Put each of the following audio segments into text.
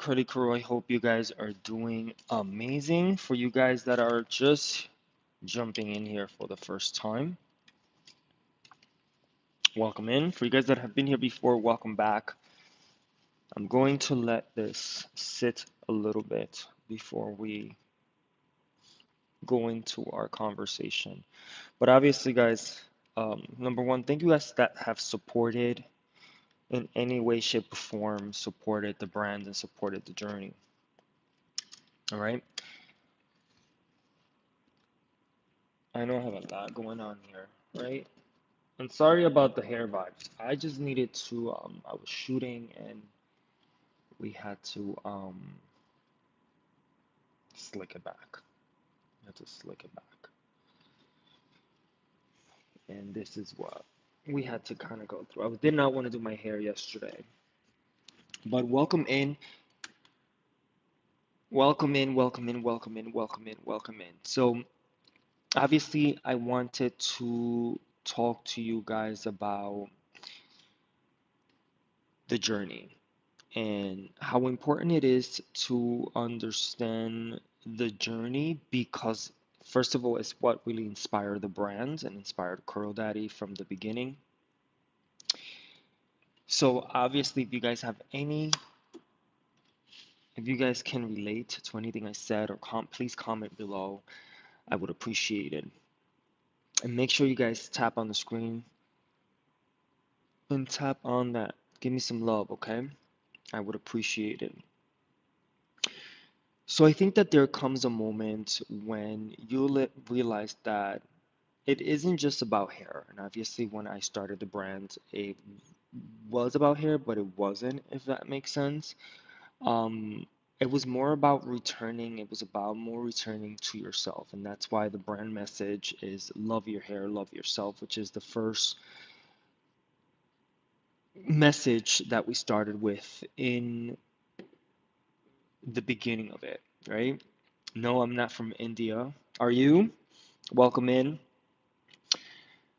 Curly Crew. I hope you guys are doing amazing. For you guys that are just jumping in here for the first time, welcome in. For you guys that have been here before, welcome back. I'm going to let this sit a little bit before we go into our conversation. But obviously, guys, number one, thank you guys that have supported in any way, shape, or form, supported the brand and supported the journey. All right. I know I have a lot going on here, right? And sorry about the hair vibes. I just needed to, I was shooting and we had to slick it back. We had to slick it back. And this is what we had to kind of go through. I did not want to do my hair yesterday. But welcome in, welcome in, welcome in, welcome in, welcome in, welcome in. So obviously I wanted to talk to you guys about the journey and how important it is to understand the journey because first of all it's what really inspired the brand and inspired Curl Daddy from the beginning. So obviously if you guys can relate to anything I said or please comment below. I would appreciate it. And make sure you guys tap on the screen and tap on that. Give me some love, okay? I would appreciate it. So I think that there comes a moment when you realize that it isn't just about hair. And obviously, when I started the brand, it was about hair, but it wasn't, if that makes sense. Um, it was more about returning, it was about more returning to yourself. And that's why the brand message is love your hair, love yourself, which is the first message that we started with in the beginning of it, right? No, I'm not from India. Are you? Welcome in.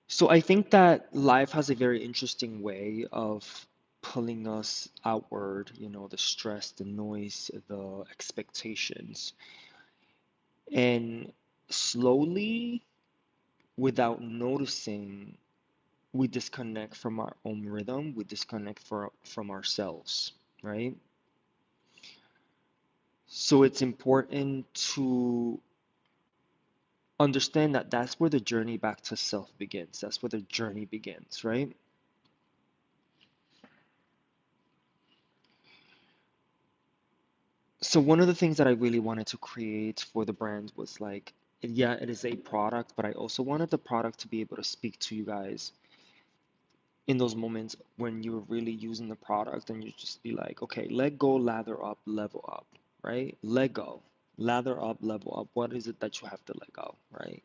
So I think that life has a very interesting way of pulling us outward, the stress, the noise, the expectations. And slowly, without noticing, we disconnect from our own rhythm, we disconnect from ourselves, right? So it's important to understand that that's where the journey back to self begins. That's where the journey begins, right? So one of the things that I really wanted to create for the brand was like, yeah, it is a product, but I also wanted the product to be able to speak to you guys in those moments when you're really using the product and you just be like, okay, let go, lather up, level up, right? Let go, lather up, level up. What is it that you have to let go, right?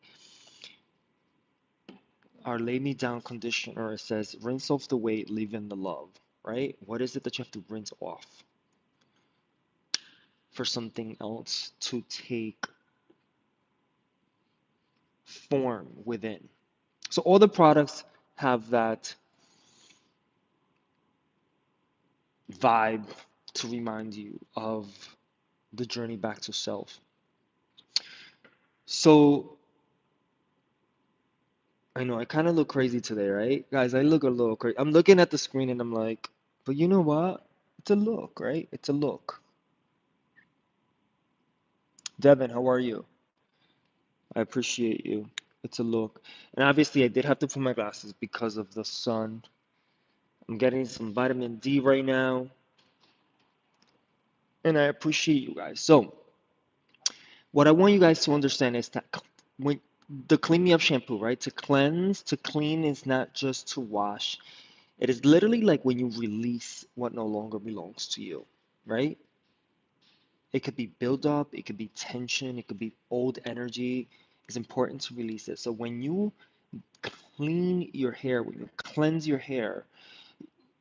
Our lay me down conditioner says rinse off the weight, leave in the love, right? What is it that you have to rinse off for something else to take form within? So all the products have that vibe to remind you of the journey back to self. So I know I kind of look crazy today, right? Guys, I look a little crazy. I'm looking at the screen and I'm like, but you know what? It's a look, right? It's a look. Devin, how are you? I appreciate you. It's a look. And obviously, I did have to put my glasses because of the sun. I'm getting some vitamin D right now, and I appreciate you guys. So, what I want you guys to understand is that when the Clean Me Up shampoo, right? To cleanse, to clean is not just to wash. It is literally like when you release what no longer belongs to you, right? It could be buildup, it could be tension, it could be old energy. It's important to release it. So when you clean your hair, when you cleanse your hair,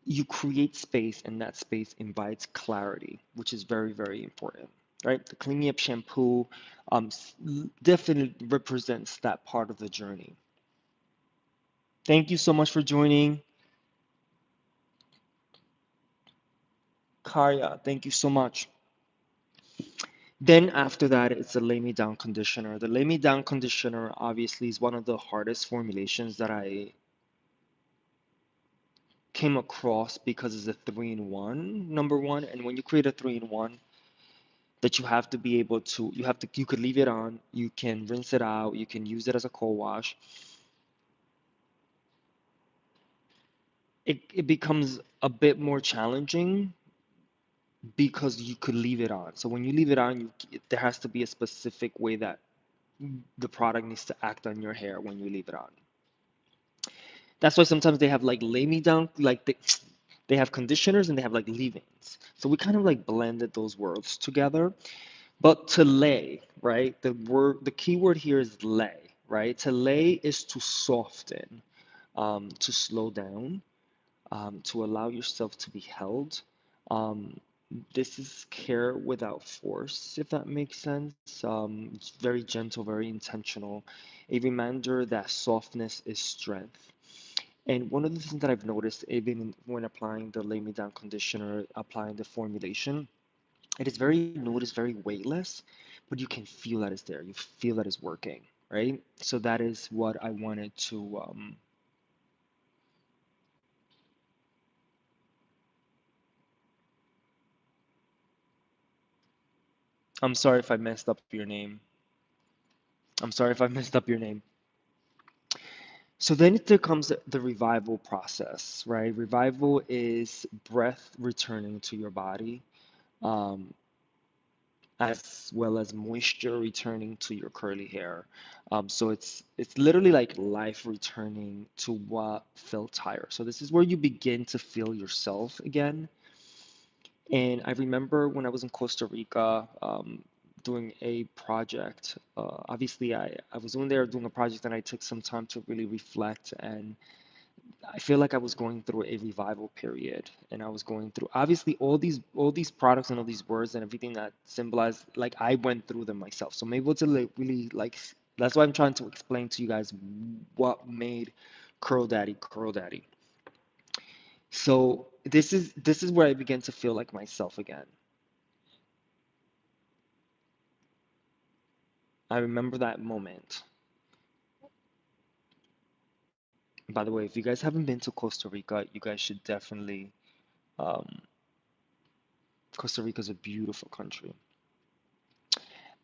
you create space, and that space invites clarity, which is very, very important, right? The Clean Me Up shampoo definitely represents that part of the journey. Thank you so much for joining. Karya, thank you so much. Then after that, it's the Lay Me Down conditioner. The Lay Me Down conditioner obviously is one of the hardest formulations that I came across because it's a three-in-one, number one. And when you create a three-in-one, that you have to be able to, you could leave it on, you can rinse it out, you can use it as a cold wash. It becomes a bit more challenging because you could leave it on. So when you leave it on, there has to be a specific way that the product needs to act on your hair when you leave it on. That's why sometimes they have like lay me down, like they have conditioners and they have like leave-ins. So we kind of like blended those words together. But to lay, right? The key word here is lay, right? To lay is to soften, to slow down, to allow yourself to be held. Um, this is care without force, if that makes sense. It's very gentle, very intentional. A reminder that softness is strength. And one of the things that I've noticed, even when applying the Lay Me Down conditioner, applying the formulation, it is very noticed, very weightless, but you can feel that it's there. You feel that it's working, right? So that is what I wanted to. I'm sorry if I messed up your name. I'm sorry if I messed up your name. So then there comes the revival process, right? Revival is breath returning to your body, um, as well as moisture returning to your curly hair. So it's literally like life returning to what felt tired. So this is where you begin to feel yourself again. And I remember when I was in Costa Rica, doing a project. Obviously, I was doing there doing a project, and I took some time to really reflect. And I feel like I was going through a revival period, and I was going through obviously all these products and all these words and everything that symbolize like I went through them myself. So I'm able to like really like that's why I'm trying to explain to you guys what made Curl Daddy Curl Daddy. So this is where I began to feel like myself again. I remember that moment. By the way, if you guys haven't been to Costa Rica, you guys should definitely. Um, Costa Rica is a beautiful country.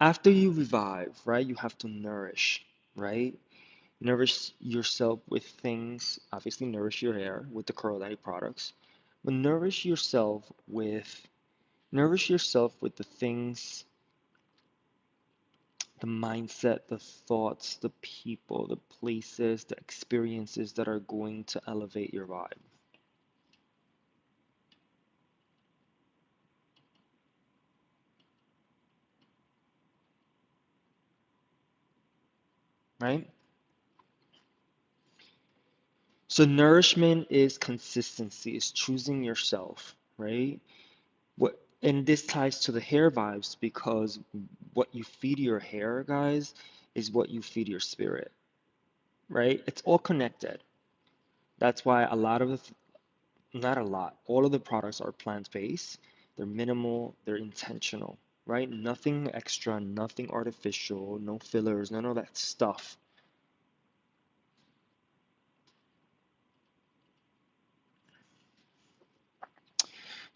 After you revive, right, you have to nourish, right? Nourish yourself with things, obviously nourish your hair with the Curl Daddy products, but nourish yourself with the things, the mindset, the thoughts, the people, the places, the experiences that are going to elevate your vibe, right? So nourishment is consistency, is choosing yourself, right? What and this ties to the hair vibes because what you feed your hair, guys, is what you feed your spirit, right? It's all connected. That's why a lot of not a lot, all of the products are plant-based. They're minimal, they're intentional, right? Nothing extra, nothing artificial, no fillers, none of that stuff.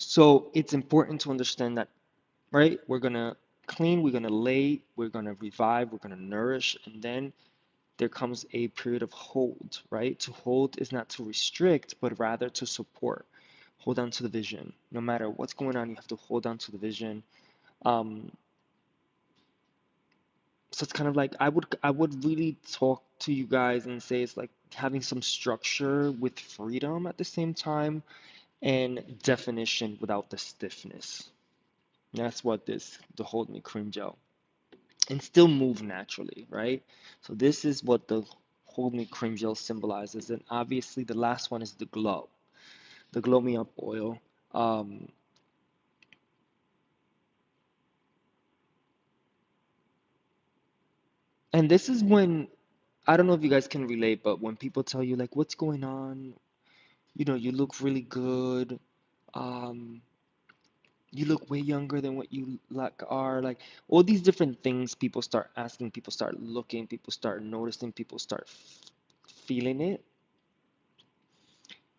So it's important to understand that, right? We're gonna clean, we're gonna lay, we're gonna revive, we're gonna nourish, and then there comes a period of hold, right? To hold is not to restrict, but rather to support. Hold on to the vision. No matter what's going on, you have to hold on to the vision. Um, so it's kind of like I would really talk to you guys and say it's like having some structure with freedom at the same time and definition without the stiffness. That's what the Hold Me Cream Gel and still move naturally, right? So this is what the Hold Me Cream Gel symbolizes. And obviously the last one is the Glow Me Up oil. Um, and this is when, I don't know if you guys can relate, but when people tell you like, what's going on? You know, you look really good. Um, You look way younger than what you like are. Like all these different things, people start asking, people start looking, people start noticing, people start feeling it.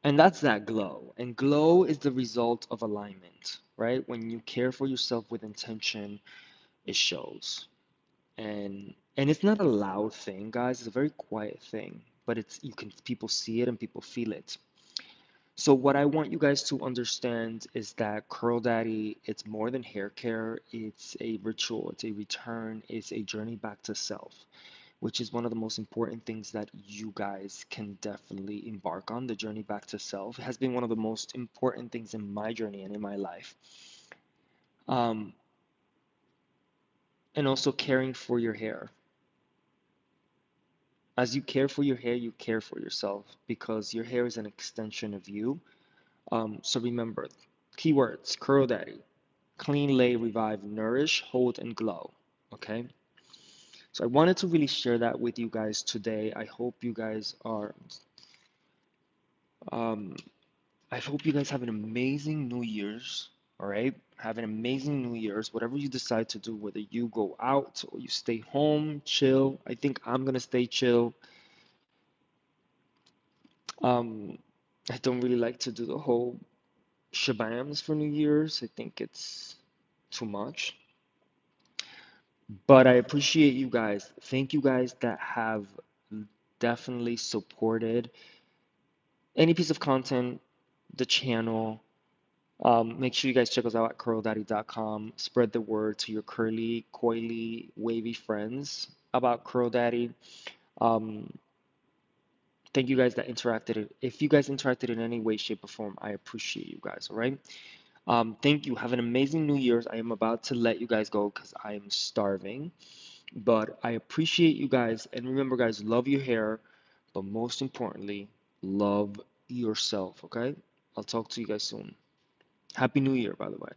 And that's that glow. And glow is the result of alignment, right? When you care for yourself with intention, it shows. And it's not a loud thing, guys. It's a very quiet thing, but it's you can people see it and people feel it. So what I want you guys to understand is that Curl Daddy, it's more than hair care. It's a ritual, it's a return, it's a journey back to self, which is one of the most important things that you guys can definitely embark on. The journey back to self has been one of the most important things in my journey and in my life. Um, and also caring for your hair. As you care for your hair, you care for yourself because your hair is an extension of you. So remember, keywords, Curl Daddy, clean, lay, revive, nourish, hold, and glow. Okay? So I wanted to really share that with you guys today. Um, I hope you guys have an amazing New Year's. All right? Have an amazing New Year's. Whatever you decide to do, whether you go out or you stay home, chill. I think I'm gonna stay chill. Um, I don't really like to do the whole shabams for New Year's. I think it's too much. But I appreciate you guys. Thank you guys that have definitely supported any piece of content, the channel. Make sure you guys check us out at curldaddy.com. Spread the word to your curly, coily, wavy friends about Curl Daddy. Um, thank you guys that interacted. If you guys interacted in any way, shape, or form, I appreciate you guys. All right. Thank you. Have an amazing New Year's. I am about to let you guys go because I am starving. But I appreciate you guys. And remember, guys, love your hair. But most importantly, love yourself. Okay? I'll talk to you guys soon. Happy New Year, by the way.